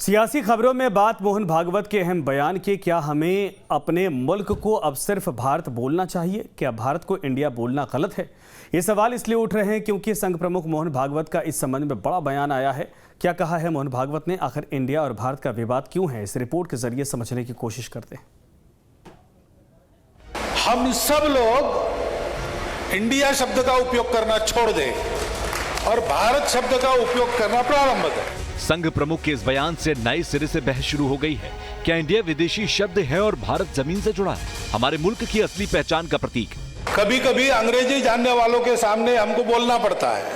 सियासी खबरों में बात मोहन भागवत के अहम बयान की। क्या हमें अपने मुल्क को अब सिर्फ भारत बोलना चाहिए? क्या भारत को इंडिया बोलना गलत है? ये सवाल इसलिए उठ रहे हैं क्योंकि संघ प्रमुख मोहन भागवत का इस संबंध में बड़ा बयान आया है। क्या कहा है मोहन भागवत ने? आखिर इंडिया और भारत का विवाद क्यों है? इस रिपोर्ट के जरिए समझने की कोशिश करते हैं। हम सब लोग इंडिया शब्द का उपयोग करना छोड़ दें और भारत शब्द का उपयोग करना प्रारंभ करें। संघ प्रमुख के इस बयान से नए सिरे से बहस शुरू हो गई है। क्या इंडिया विदेशी शब्द है और भारत जमीन से जुड़ा है, हमारे मुल्क की असली पहचान का प्रतीक? कभी कभी अंग्रेजी जानने वालों के सामने हमको बोलना पड़ता है,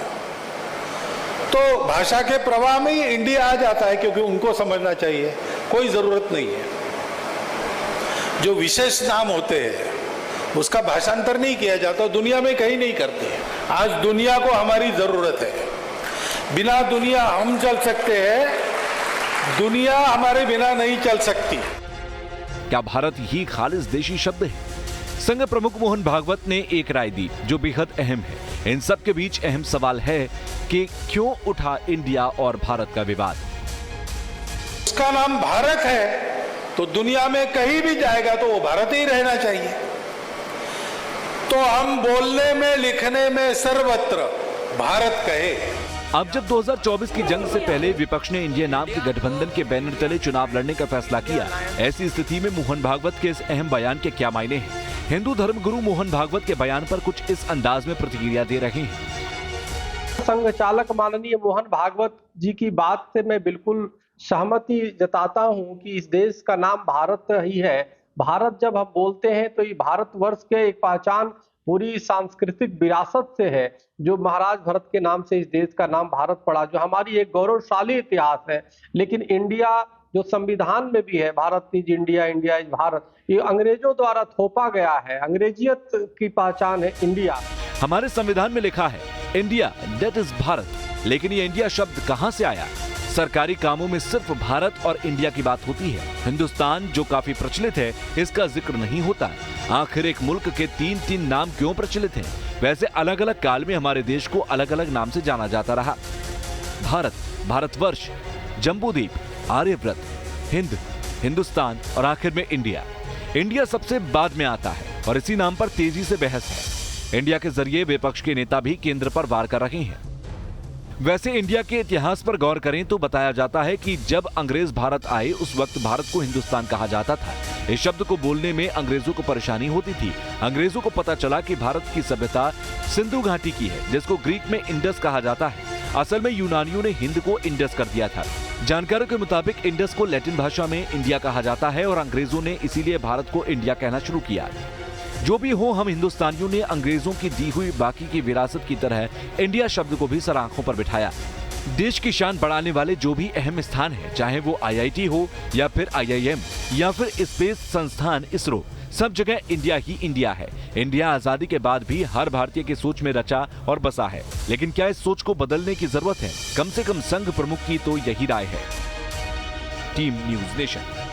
तो भाषा के प्रवाह में ही इंडिया आ जाता है, क्योंकि उनको समझना चाहिए कोई जरूरत नहीं है। जो विशेष नाम होते हैं उसका भाषांतर नहीं किया जाता, दुनिया में कहीं नहीं करते। आज दुनिया को हमारी जरूरत है। बिना दुनिया हम चल सकते हैं, दुनिया हमारे बिना नहीं चल सकती। क्या भारत ही खालिस देशी शब्द है? संघ प्रमुख मोहन भागवत ने एक राय दी जो बेहद अहम है। इन सब के बीच अहम सवाल है कि क्यों उठा इंडिया और भारत का विवाद? उसका नाम भारत है तो दुनिया में कहीं भी जाएगा तो वो भारत ही रहना चाहिए। तो हम बोलने में लिखने में सर्वत्र भारत कहे। अब जब 2024 की जंग से पहले विपक्ष ने इंडिया नाम के गठबंधन के बैनर तले चुनाव लड़ने का फैसला किया, ऐसी स्थिति में मोहन भागवत के इस अहम बयान के क्या मायने हैं? हिंदू धर्मगुरु मोहन भागवत के बयान पर कुछ इस अंदाज में प्रतिक्रिया दे रहे हैं। संघ चालक माननीय मोहन भागवत जी की बात से मैं बिल्कुल सहमति जताता हूं कि इस देश का नाम भारत ही है। भारत जब हम बोलते हैं तो ये भारतवर्ष के एक पहचान पूरी सांस्कृतिक विरासत से है, जो महाराज भरत के नाम से इस देश का नाम भारत पड़ा, जो हमारी एक गौरवशाली इतिहास है। लेकिन इंडिया जो संविधान में भी है, Bharat is India, India is Bharat, ये अंग्रेजों द्वारा थोपा गया है। अंग्रेजियत की पहचान है इंडिया। हमारे संविधान में लिखा है इंडिया दैट इज भारत, लेकिन ये इंडिया शब्द कहां से आया? सरकारी कामों में सिर्फ भारत और इंडिया की बात होती है। हिंदुस्तान जो काफी प्रचलित है, इसका जिक्र नहीं होता। आखिर एक मुल्क के तीन नाम क्यों प्रचलित हैं? वैसे अलग अलग काल में हमारे देश को अलग अलग नाम से जाना जाता रहा। भारत, भारतवर्ष, जम्बूद्वीप, आर्यव्रत, हिंद, हिंदुस्तान और आखिर में इंडिया। इंडिया सबसे बाद में आता है और इसी नाम पर तेजी से बहस है। इंडिया के जरिए विपक्ष के नेता भी केंद्र पर वार कर रहे हैं। वैसे इंडिया के इतिहास पर गौर करें तो बताया जाता है कि जब अंग्रेज भारत आए उस वक्त भारत को हिंदुस्तान कहा जाता था। इस शब्द को बोलने में अंग्रेजों को परेशानी होती थी। अंग्रेजों को पता चला कि भारत की सभ्यता सिंधु घाटी की है, जिसको ग्रीक में इंडस कहा जाता है। असल में यूनानियों ने हिंद को इंडस कर दिया था। जानकारों के मुताबिक इंडस को लैटिन भाषा में इंडिया कहा जाता है और अंग्रेजों ने इसीलिए भारत को इंडिया कहना शुरू किया। जो भी हो, हम हिंदुस्तानियों ने अंग्रेजों की दी हुई बाकी की विरासत की तरह इंडिया शब्द को भी सर आंखों पर बिठाया। देश की शान बढ़ाने वाले जो भी अहम स्थान है, चाहे वो IIT हो या फिर IIM या फिर स्पेस संस्थान इसरो, सब जगह इंडिया ही इंडिया है। इंडिया आजादी के बाद भी हर भारतीय की सोच में रचा और बसा है। लेकिन क्या इस सोच को बदलने की जरूरत है? कम से कम संघ प्रमुख की तो यही राय है। Team news nation.